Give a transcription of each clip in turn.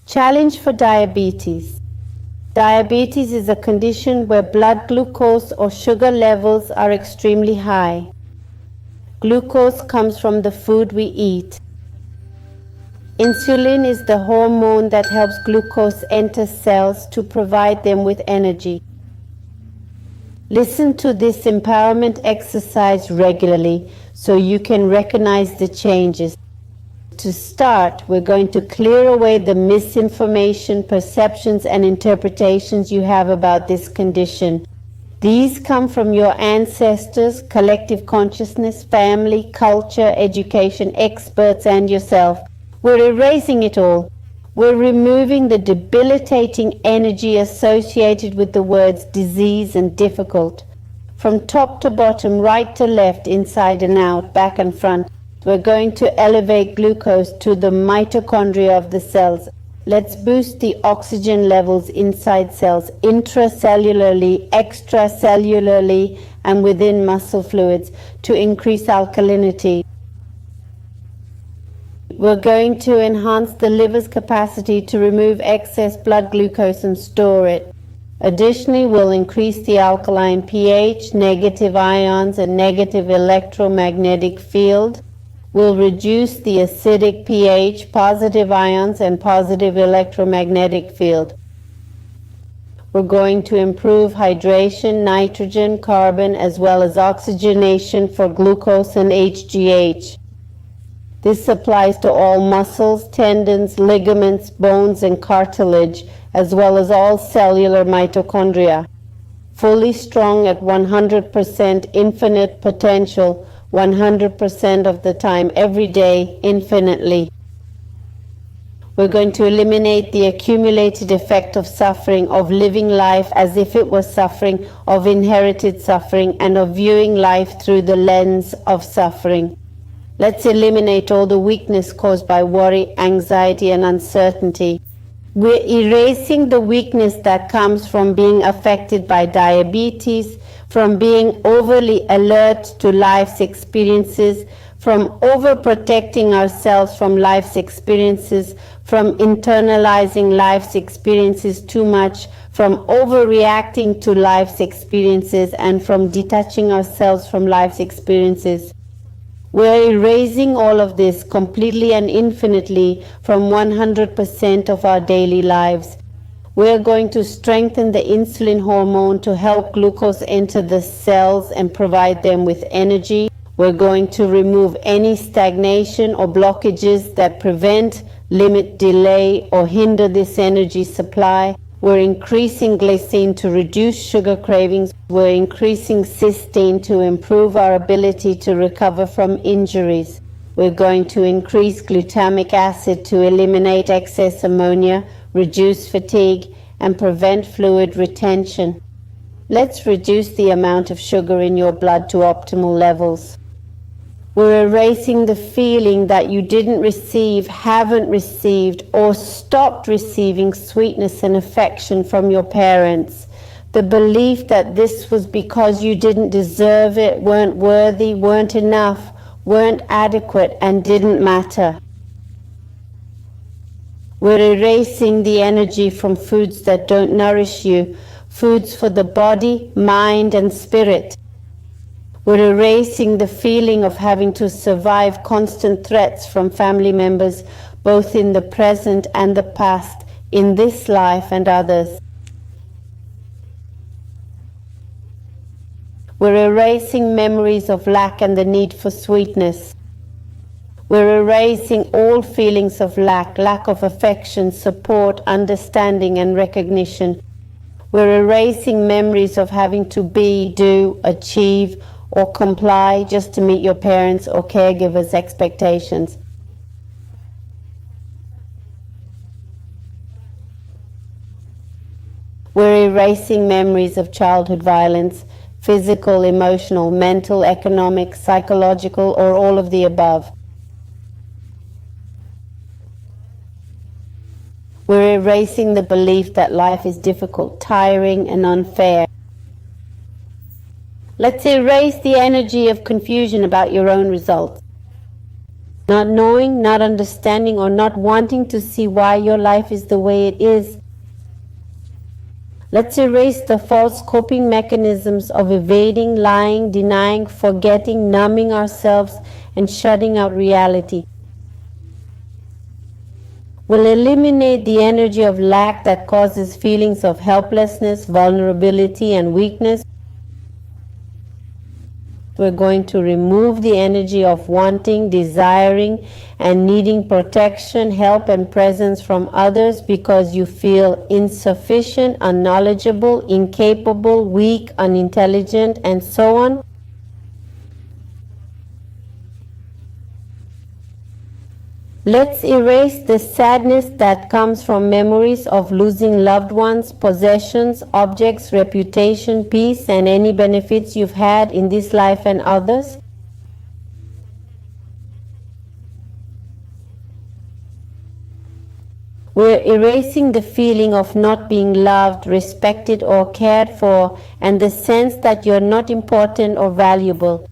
Challenge for diabetes. Diabetes is a condition where blood glucose or sugar levels are extremely high. Glucose comes from the food we eat. Insulin is the hormone that helps glucose enter cells to provide them with energy. Listen to this empowerment exercise regularly so you can recognize the changes. To start, we're going to clear away the misinformation, perceptions, and interpretations you have about this condition. These come from your ancestors, collective consciousness, family, culture, education, experts, and yourself. We're erasing it all. We're removing the debilitating energy associated with the words disease and difficult. From top to bottom, right to left, inside and out, back and front. We're going to elevate glucose to the mitochondria of the cells. Let's boost the oxygen levels inside cells, intracellularly, extracellularly, and within muscle fluids to increase alkalinity. We're going to enhance the liver's capacity to remove excess blood glucose and store it. Additionally, we'll increase the alkaline pH, negative ions, and negative electromagnetic field. We'll reduce the acidic pH, positive ions, and positive electromagnetic field. We're going to improve hydration, nitrogen, carbon, as well as oxygenation for glucose and HGH. This applies to all muscles, tendons, ligaments, bones, and cartilage, as well as all cellular mitochondria. Fully strong at 100% infinite potential, 100% of the time, every day, infinitely. We're going to eliminate the accumulated effect of suffering, of living life as if it was suffering, of inherited suffering, and of viewing life through the lens of suffering. Let's eliminate all the weakness caused by worry, anxiety, and uncertainty. We're erasing the weakness that comes from being affected by diabetes, from being overly alert to life's experiences, from overprotecting ourselves from life's experiences, from internalizing life's experiences too much, from overreacting to life's experiences, and from detaching ourselves from life's experiences. We're erasing all of this completely and infinitely from 100% of our daily lives. We're going to strengthen the insulin hormone to help glucose enter the cells and provide them with energy. We're going to remove any stagnation or blockages that prevent, limit, delay, or hinder this energy supply. We're increasing glycine to reduce sugar cravings. We're increasing cysteine to improve our ability to recover from injuries. We're going to increase glutamic acid to eliminate excess ammonia, reduce fatigue, and prevent fluid retention. Let's reduce the amount of sugar in your blood to optimal levels. We're erasing the feeling that you didn't receive, haven't received, or stopped receiving sweetness and affection from your parents. The belief that this was because you didn't deserve it, weren't worthy, weren't enough, weren't adequate, and didn't matter. We're erasing the energy from foods that don't nourish you, foods for the body, mind, and spirit. We're erasing the feeling of having to survive constant threats from family members, both in the present and the past, in this life and others. We're erasing memories of lack and the need for sweetness. We're erasing all feelings of lack of affection, support, understanding, and recognition. We're erasing memories of having to be, do, achieve, or comply just to meet your parents' or caregivers' expectations. We're erasing memories of childhood violence, physical, emotional, mental, economic, psychological, or all of the above. We're erasing the belief that life is difficult, tiring, and unfair. Let's erase the energy of confusion about your own results. not knowing, not understanding, or not wanting to see why your life is the way it is. Let's erase the false coping mechanisms of evading, lying, denying, forgetting, numbing ourselves, and shutting out reality. We'll eliminate the energy of lack that causes feelings of helplessness, vulnerability, and weakness. We're going to remove the energy of wanting, desiring, and needing protection, help, and presence from others because you feel insufficient, unknowledgeable, incapable, weak, unintelligent, and so on. Let's erase the sadness that comes from memories of losing loved ones, possessions, objects, reputation, peace, and any benefits you've had in this life and others. We're erasing the feeling of not being loved, respected, or cared for, and the sense that you're not important or valuable.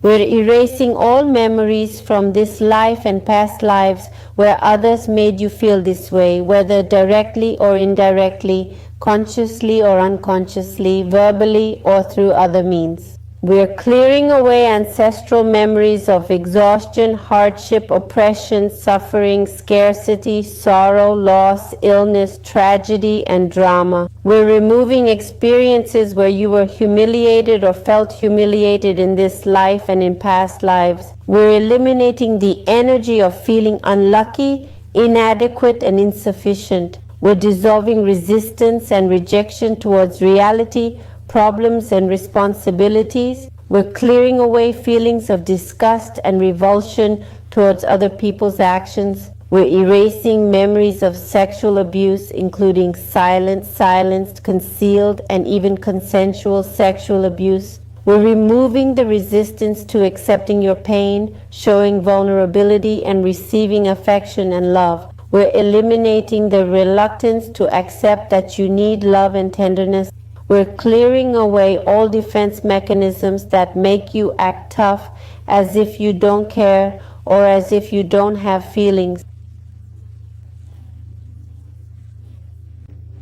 We're erasing all memories from this life and past lives where others made you feel this way, whether directly or indirectly, consciously or unconsciously, verbally or through other means. We're clearing away ancestral memories of exhaustion, hardship, oppression, suffering, scarcity, sorrow, loss, illness, tragedy, and drama. We're removing experiences where you were humiliated or felt humiliated in this life and in past lives. We're eliminating the energy of feeling unlucky, inadequate, and insufficient. We're dissolving resistance and rejection towards reality, problems, and responsibilities. We're clearing away feelings of disgust and revulsion towards other people's actions. We're erasing memories of sexual abuse, including silent, silenced, concealed, and even consensual sexual abuse. We're removing the resistance to accepting your pain, showing vulnerability, and receiving affection and love. We're eliminating the reluctance to accept that you need love and tenderness. We're clearing away all defense mechanisms that make you act tough, as if you don't care or as if you don't have feelings.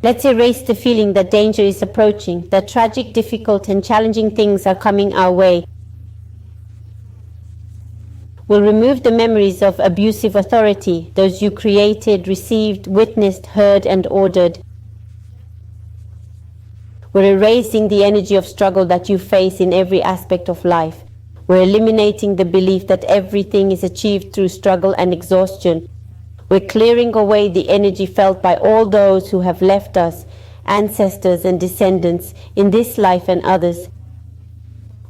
Let's erase the feeling that danger is approaching, that tragic, difficult, and challenging things are coming our way. We'll remove the memories of abusive authority, those you created, received, witnessed, heard, and ordered. We're erasing the energy of struggle that you face in every aspect of life. We're eliminating the belief that everything is achieved through struggle and exhaustion. We're clearing away the energy felt by all those who have left us, ancestors and descendants, in this life and others.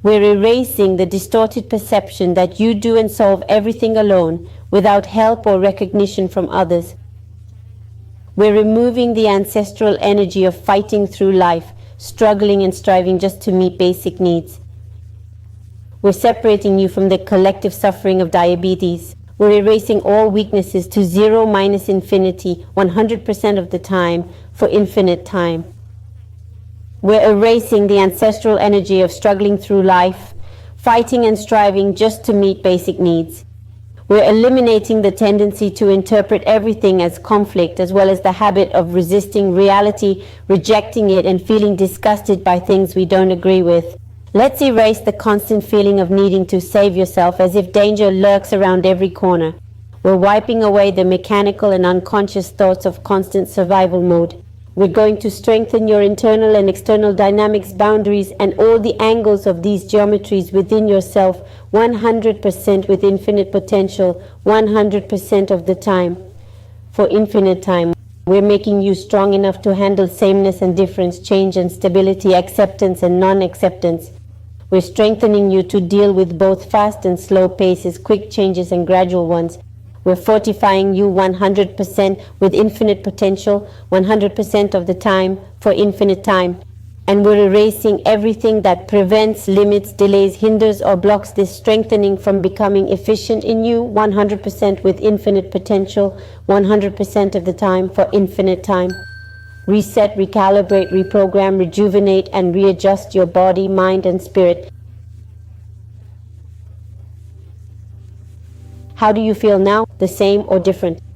We're erasing the distorted perception that you do and solve everything alone, without help or recognition from others. We're removing the ancestral energy of fighting through life, struggling and striving just to meet basic needs. We're separating you from the collective suffering of diabetes. We're erasing all weaknesses to 0 minus infinity 100% of the time for infinite time. We're erasing the ancestral energy of struggling through life, fighting and striving just to meet basic needs. We're eliminating the tendency to interpret everything as conflict, as well as the habit of resisting reality, rejecting it, and feeling disgusted by things we don't agree with. Let's erase the constant feeling of needing to save yourself as if danger lurks around every corner. We're wiping away the mechanical and unconscious thoughts of constant survival mode. We're going to strengthen your internal and external dynamics, boundaries, and all the angles of these geometries within yourself 100% with infinite potential, 100% of the time. For infinite time, we're making you strong enough to handle sameness and difference, change and stability, acceptance and non-acceptance. We're strengthening you to deal with both fast and slow paces, quick changes and gradual ones. We're fortifying you 100% with infinite potential, 100% of the time for infinite time. And we're erasing everything that prevents, limits, delays, hinders, or blocks this strengthening from becoming efficient in you 100% with infinite potential, 100% of the time for infinite time. Reset, recalibrate, reprogram, rejuvenate, and readjust your body, mind, and spirit. How do you feel now? The same or different?